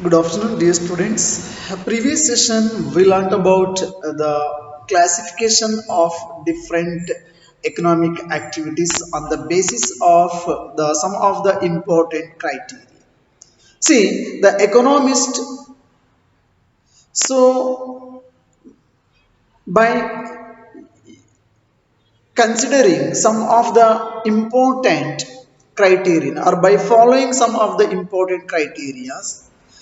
Good afternoon, dear students. Previous session we learnt about the classification of different economic activities on the basis of the some of the important criteria. See, the economist. So, by considering some of the important criterion or by following some of the important criteria,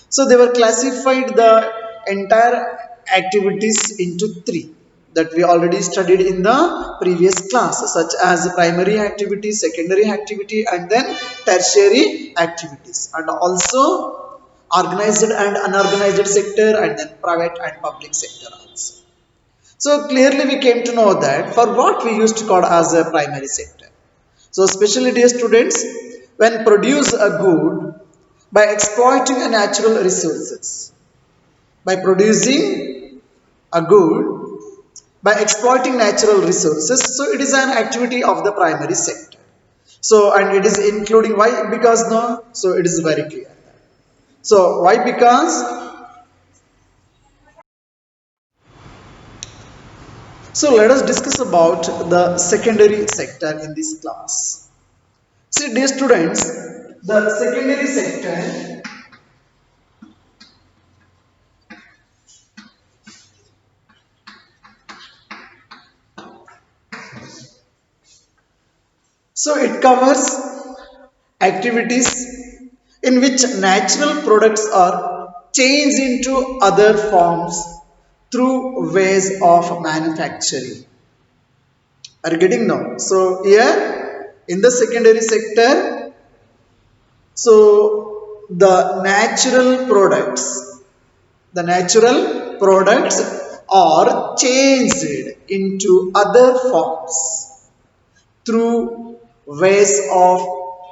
so they were classified the entire activities into three that we already studied in the previous class, such as primary activity, secondary activity, and then tertiary activities, and also organized and unorganized sector, and then private and public sector also. So clearly we came to know that for what we used to call as a primary sector. So especially dear students, when produce a good by exploiting a natural resources, by producing a good by exploiting natural resources, so it is an activity of the primary sector. So and it is including why? Because no, so it is very clear. So why? Because so let us discuss about the secondary sector in this class. See, dear students, the secondary sector, so it covers activities in which natural products are changed into other forms through ways of manufacturing. Are you getting now? So here in the secondary sector, so the natural products are changed into other forms through ways of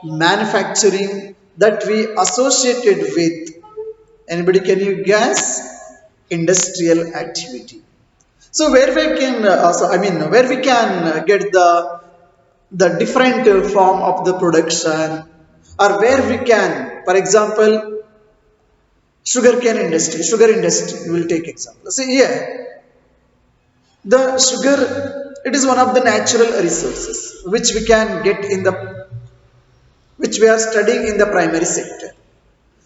manufacturing that we associated with, anybody can you guess, industrial activity. So where we can where we can get the different form of the production, or where we can, for example, sugar industry we will take example. See here, the sugar, it is one of the natural resources which we can get in the, which we are studying in the primary sector.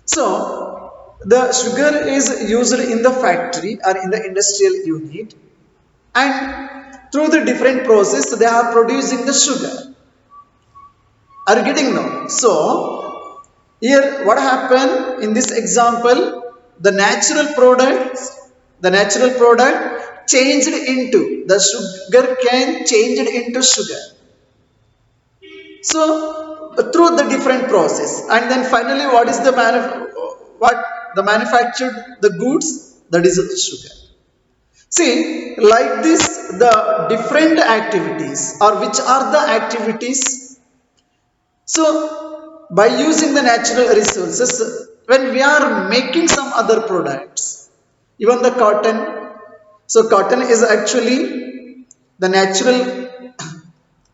So the sugar is used in the factory or in the industrial unit, and through the different process they are producing the sugar. Are you getting now? So here what happened in this example, the natural product changed into the sugar cane, changed into sugar. So through the different process, and then finally what is the what the manufactured the goods, that is sugar. See, like this, the different activities, or which are the activities. So by using the natural resources, when we are making some other products, even the cotton. So cotton is actually the natural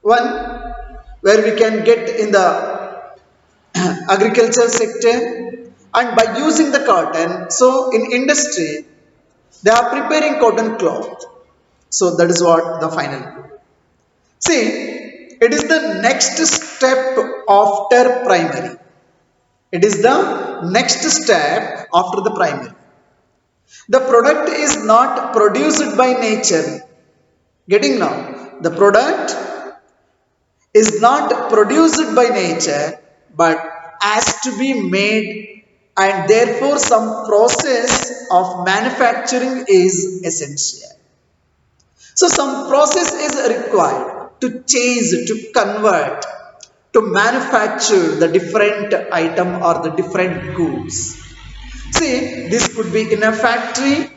one where we can get in the agriculture sector, and by using the cotton, so in industry they are preparing cotton cloth. So that is what the final. See, it is the next step after primary. It is the next step after the primary. The product is not produced by nature. Getting now, the product is not produced by nature but has to be made, and therefore some process of manufacturing is essential. So some process is required to change, to convert, to manufacture the different item or the different goods. See, this could be in a factory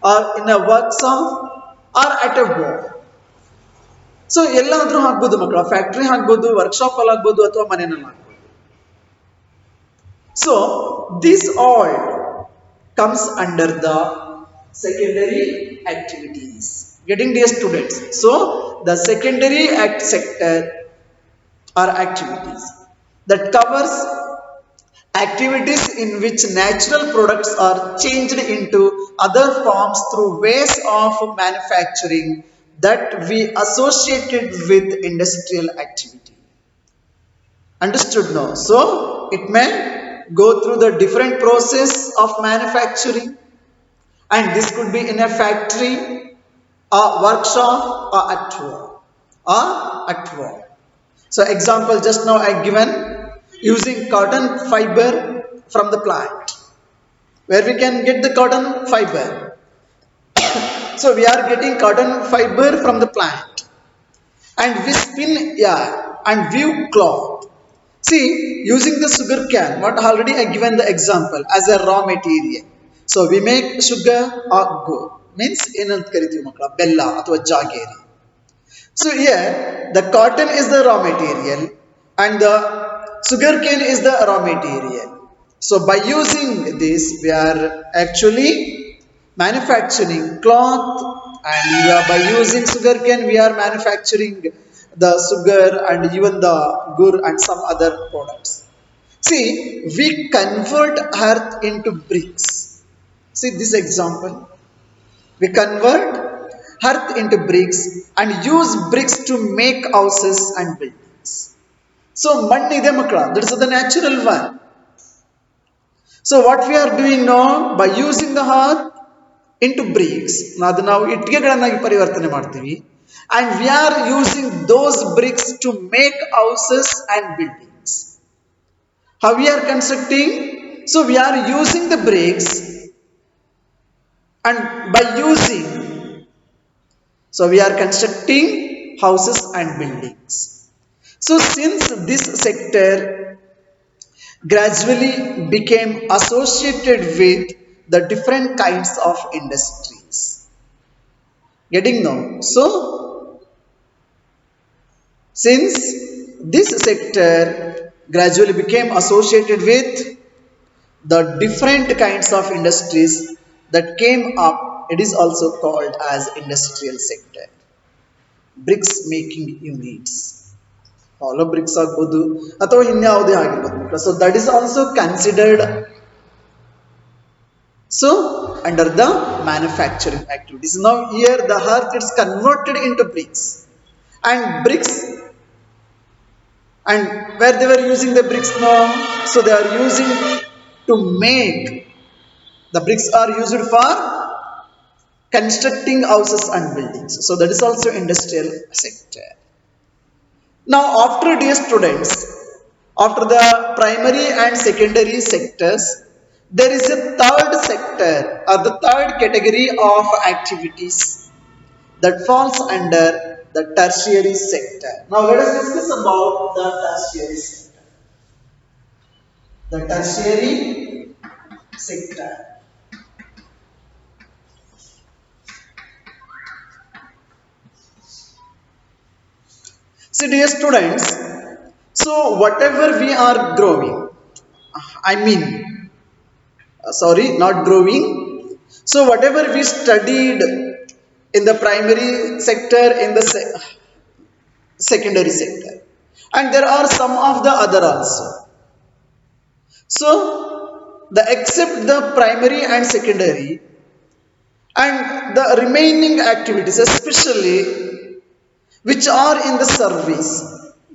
or in a workshop or at a home. So ಎಲ್ಲಾದ್ರೂ ಆಗ್ಬೋದು ಮಕ್ಕಳ, factory ಆಗ್ಬೋದು, workshop ಅಲ್ಲಿ ಆಗ್ಬೋದು, ಅಥವಾ ಮನೆಯಲ್ಲಿ ಆಗ್ಬೋದು. So this all comes under the secondary activities. Getting dear students, so the secondary sector are activities that covers activities in which natural products are changed into other forms through ways of manufacturing that we associated with industrial activity. Understood now? So it may go through the different process of manufacturing, and this could be in a factory, a workshop, or at home, or at home. So example just now I given using cotton fiber from the plant, where we can get the cotton fiber. So we are getting cotton fiber from the plant, and we spin yarn and weave cloth. See, using the sugar cane, what already I given the example as a raw material. So we make sugar or gur, means ಏನಂತ ಕರಿತೀವಿ ಮಕ್ಕಳ ಬೆಲ್ಲ ಅಥವಾ ಜಾಗೇರಿ. So here the cotton is the raw material and the sugarcane is the raw material. So by using this we are actually manufacturing cloth, and by using sugarcane we are manufacturing the sugar and even the gur and some other products. See, we convert earth into bricks. See this example. We convert earth into bricks and use bricks to make houses and buildings. So ಮಣ್ಣು ಇದೆ ಮಕ್ಕಳ, that is the natural one. So what we are doing now by using the earth into bricks, ಅದು ನಾವು ಇಟ್ಟಿಗೆಗಳನ್ನಾಗಿ ಪರಿವರ್ತನೆ ಮಾಡ್ತೀವಿ, and we are using those bricks to make houses and buildings. How we are constructing? So we are using the bricks, and by using, so we are constructing houses and buildings. So since this sector gradually became associated with the different kinds of industries. Getting now? So since this sector gradually became associated with the different kinds of industries that came up, it is also called as industrial sector. Bricks making units. Hollow bricks agbodu ಅಥವಾ ಇನ್ಯಾವುದೇ ಆಗಿರಬಹುದು. So that is also considered so under the manufacturing activities. Now here the earth is converted into bricks, and bricks, and where they were using the bricks now, so they are using to make, the bricks are used for constructing houses and buildings. So that is also industrial sector. Now after dear students, after the primary and secondary sectors, there is a third sector or the third category of activities that falls under the tertiary sector. Now let us discuss about the tertiary sector. The tertiary sector. See dear students, so whatever we are growing, I mean, sorry, not growing. So whatever we studied in the primary sector, in the secondary sector, and there are some of the other also. So the except the primary and secondary and the remaining activities, especially which are in the service,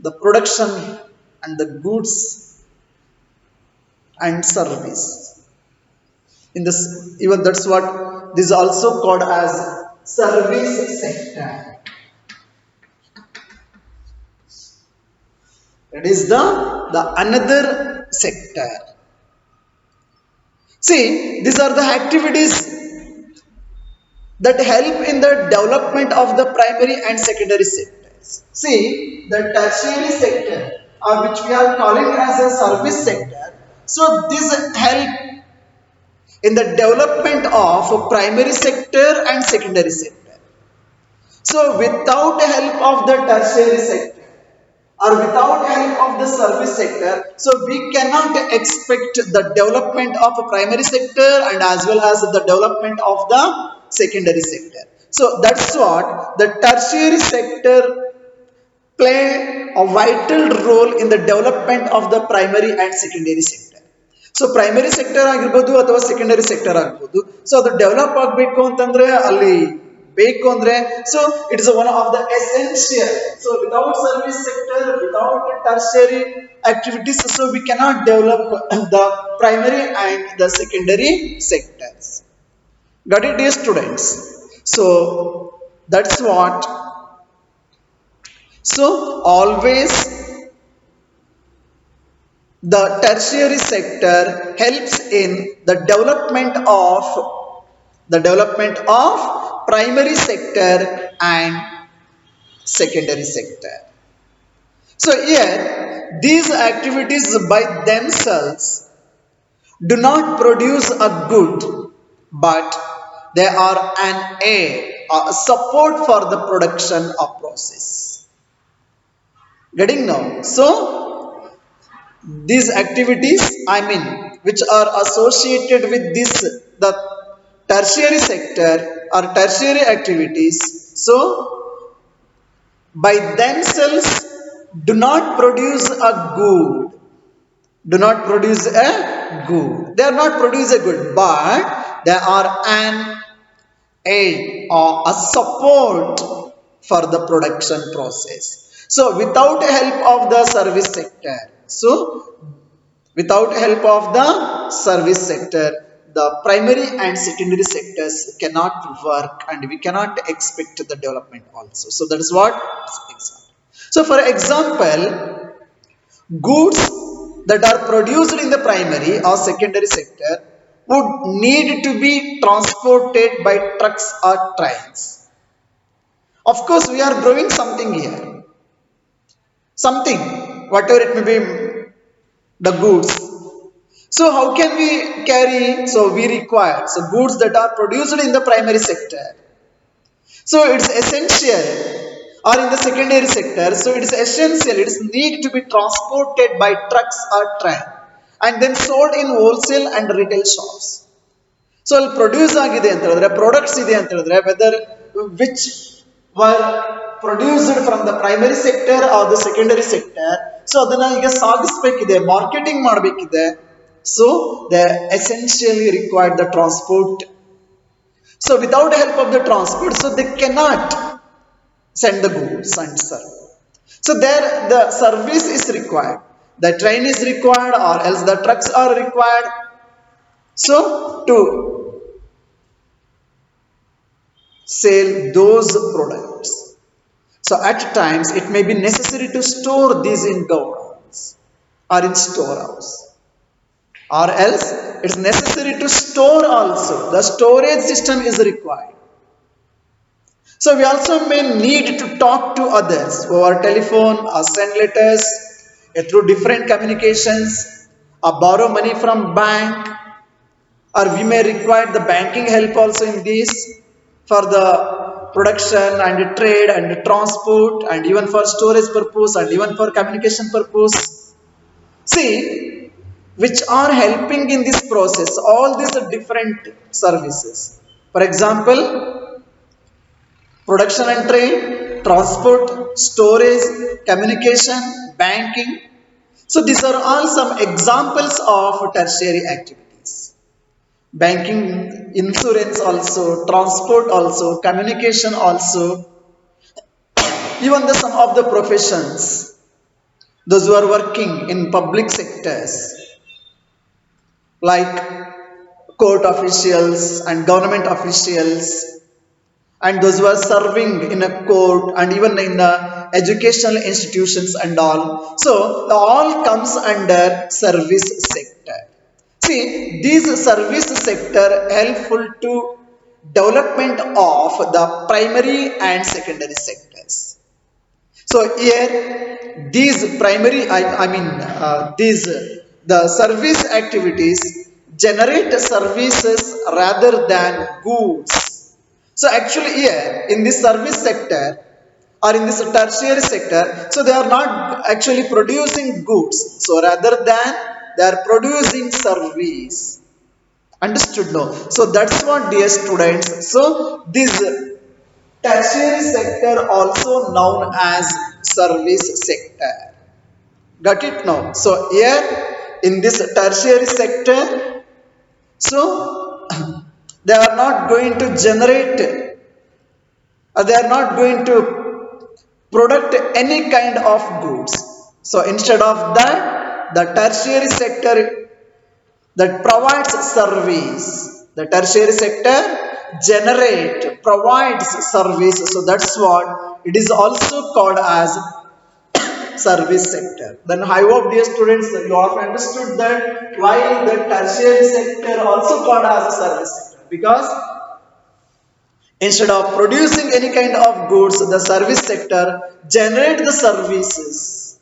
the production and the goods and service. In this, even that's what this is also called as service sector. It is the another sector. See, these are the activities that help in the development of the primary and secondary sectors. See, the tertiary sector, which we are calling as a service sector, so this help in the development of primary sector and secondary sector. So without help of the tertiary sector or without help of the service sector, so we cannot expect the development of a primary sector and as well as the development of the secondary sector. So that's what the tertiary sector play a vital role in the development of the primary and secondary sector. So primary sector ಆಗಿರ್ಬೋದು ಅಥವಾ secondary sector ಆಗ್ಬೋದು. So ಅದು develop ಆಗಬೇಕು ಅಂತಂದ್ರೆ ಅಲ್ಲಿ ಬೇಕು ಅಂದ್ರೆ so it's one of the essential. So without service sector, without tertiary activities, so we cannot develop the primary and the secondary sectors. Got it, dear students? So that's what. So always the tertiary sector helps in the development of primary sector and secondary sector. So here these activities by themselves do not produce a good, but they are an aid or a support for the production of process. Getting now? So these activities, I mean, which are associated with this, the tertiary sector or tertiary activities, so by themselves do not produce a good, do not produce a good, they are not produce a good, but they are an aid or a support for the production process. So without help of the service sector, so without help of the service sector, the primary and secondary sectors cannot work and we cannot expect the development also. So that is what example. So for example, goods that are produced in the primary or secondary sector would need to be transported by trucks or trains. Of course, we are growing something here, something, whatever it may be, the goods. So how can we carry? So we require so goods that are produced in the primary sector. So it's essential, or in the secondary sector, so it is essential, it is need to be transported by trucks or train and then sold in wholesale and retail shops. So ಅಲ್ಲಿ produce ಆಗಿದೆ ಅಂತ ಹೇಳಿದ್ರೆ, products ಇದೆ ಅಂತ ಹೇಳಿದ್ರೆ, whether which were produced from the primary sector or the secondary sector, so ಅದನ್ನ ಈಗ ಸಾಗಿಸ್ಬೇಕಿದೆ, ಮಾರ್ಕೆಟಿಂಗ್ ಮಾಡಬೇಕಿದೆ. So they essentially required the transport. So without help of the transport, so they cannot send the goods and serve. So there the service is required, the train is required, or else the trucks are required. So to sell those products, so at times it may be necessary to store these in godowns or in storehouse, or else it's necessary to store also. The storage system is required. So we also may need to talk to others over telephone or send letters through different communications or borrow money from bank, or we may require the banking help also in this for the production and trade and transport and even for storage purpose and even for communication purpose. See, which are helping in this process, all these are different services. For example, production and trade, transport, storage, communication, banking. So these are all some examples of tertiary activities. Banking, insurance also, transport also, communication also, even the some of the professions, those who are working in public sectors like court officials and government officials, and those who are serving in a court and even in the educational institutions and all. So the all comes under service sector. See, these service sector helpful to development of the primary and secondary sectors. So here these primary, these the service activities generate services rather than goods. So actually here in this service sector or in this tertiary sector, so they are not actually producing goods. So rather than they are producing service. Understood now? So that's what, dear students. So this tertiary sector also known as service sector. Got it now? So here in this tertiary sector, so they are not going to generate, they are not going to product any kind of goods. So instead of that, the tertiary sector that provides service, the tertiary sector provides service. So that's what it is also called as service sector. Then I hope dear students you have understood that why the tertiary sector also called as a service sector, because instead of producing any kind of goods, the service sector generate the services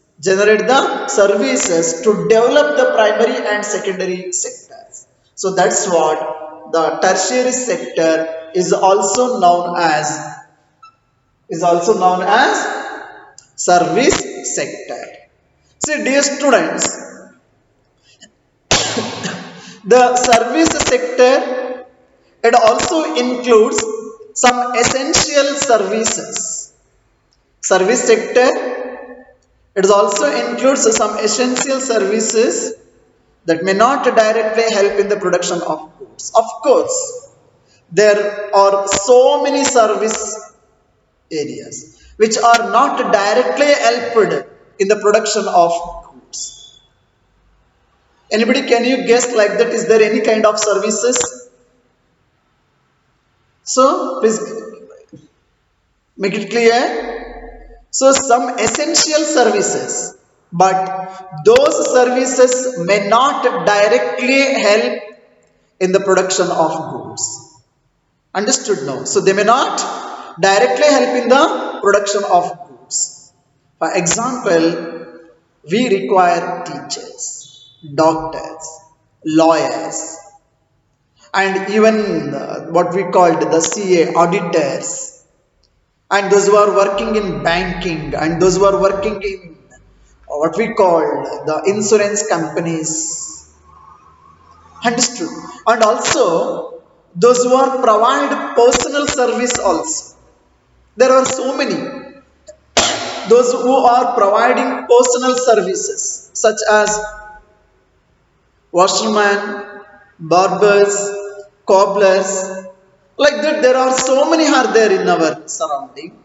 to develop the primary and secondary sectors. So that's what the tertiary sector is also known as service sector. See, dear students, the service sector, it also includes some essential services. Service sector, it also includes some essential services that may not directly help in the production of goods. Of course, there are so many service areas which are not directly helped in the production of goods. Anybody, can you guess like that? Is there any kind of services? So please make it clear. So some essential services, but those services may not directly help in the production of goods. Understood now? So they may not directly help in the production of goods. For example, we require teachers, doctors, lawyers, and even what we called the CA auditors, and those who are working in banking, and those who are working in what we call the insurance companies. Understood? And also those who are provide personal service also. There are so many. Those who are providing personal services such as washerman, barbers, cobblers, like that there are so many are there in our surrounding.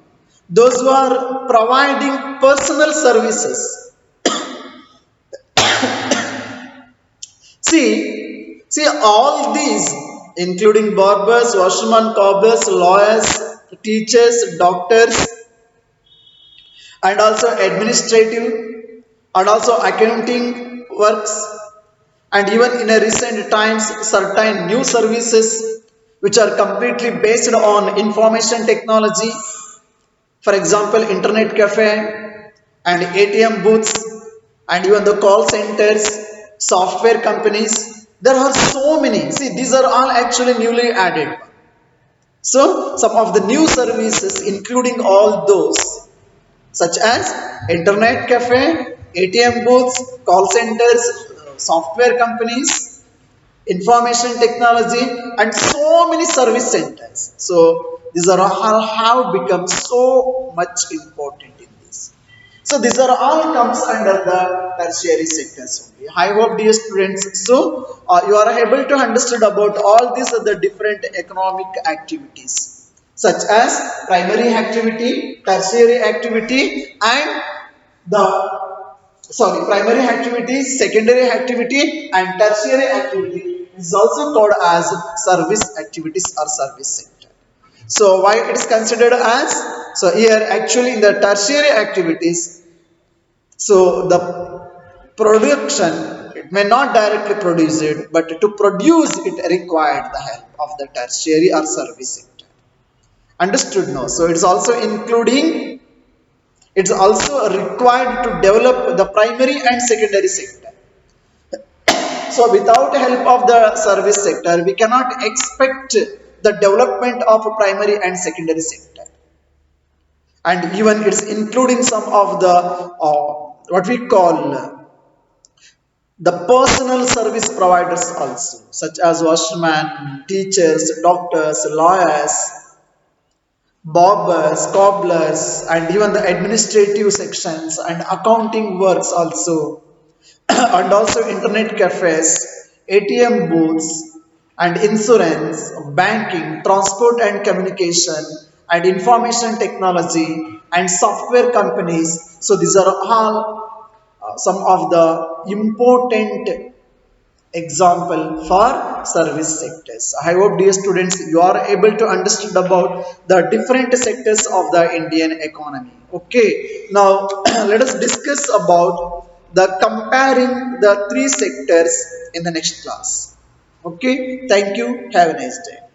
Those who are providing personal services. See all these, including barbers, washerman, cobblers, lawyers, teachers, doctors, and also administrative and also accounting works, and even in a recent times certain new services which are completely based on information technology, for example internet cafe and ATM booths, and even the call centers, software companies. There are so many. See, these are all actually newly added. So some of the new services including all those such as internet cafe, ATM booths, call centers, software companies, information technology, and so many service centers. So these are all have become so much important in this. So these are all comes under the tertiary sectors only. I hope dear students, so you are able to understand about all these are the different economic activities such as primary activity, tertiary activity, and the primary activity, secondary activity, and tertiary activity is also called as service activities or service sector. So why it is considered as, so here actually in the tertiary activities, so the production, it may not directly produce it, but to produce it required the help of the tertiary or service sector. Understood now? So it's also including, it's also required to develop the primary and secondary sector. So without help of the service sector, we cannot expect the development of primary and secondary sector. And even it's including some of the what we call the personal service providers also, such as washerman, teachers, doctors, lawyers, barbers, cobblers, and even the administrative sections and accounting works also. and also internet cafes, ATM booths, and insurance, banking, transport and communication, and information technology, and software companies. So these are all some of the important example for service sectors. I hope, dear students, you are able to understand about the different sectors of the Indian economy. Okay, now let us discuss about the comparing the three sectors in the next class. Okay, thank you. Have a nice day.